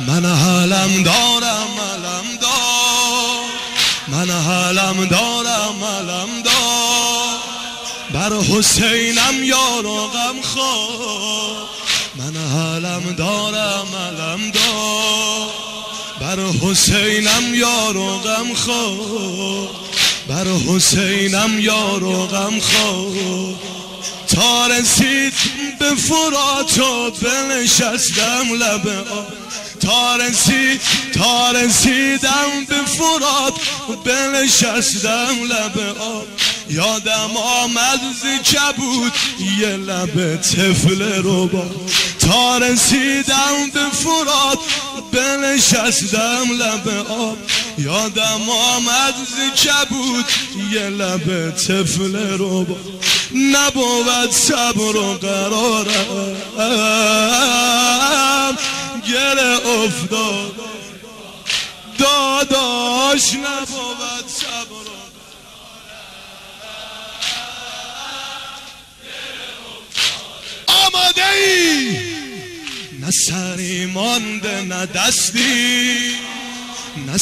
من حالم دارم علم دار، من حالم دارم علم دار، بر حسینم یار و غم خور. من حالم دارم علم دار، بر حسینم یار و غم خور، بر حسینم یار و غم خور. تا رسید به فرات و بنشستم لب آب، تا رسیدم به فرات و بنشستم لب آب. یادم آمد ز کبود یه لب طفل رباب. تا رسیدم به فرات بنشستم لب آب. یادم آمد ز کبود یه لب طفل رباب. نبود صبر و قرارم گره افتاد داداش. نبود صبر و آماده ای؟ نه سری مانده نه دستی، نه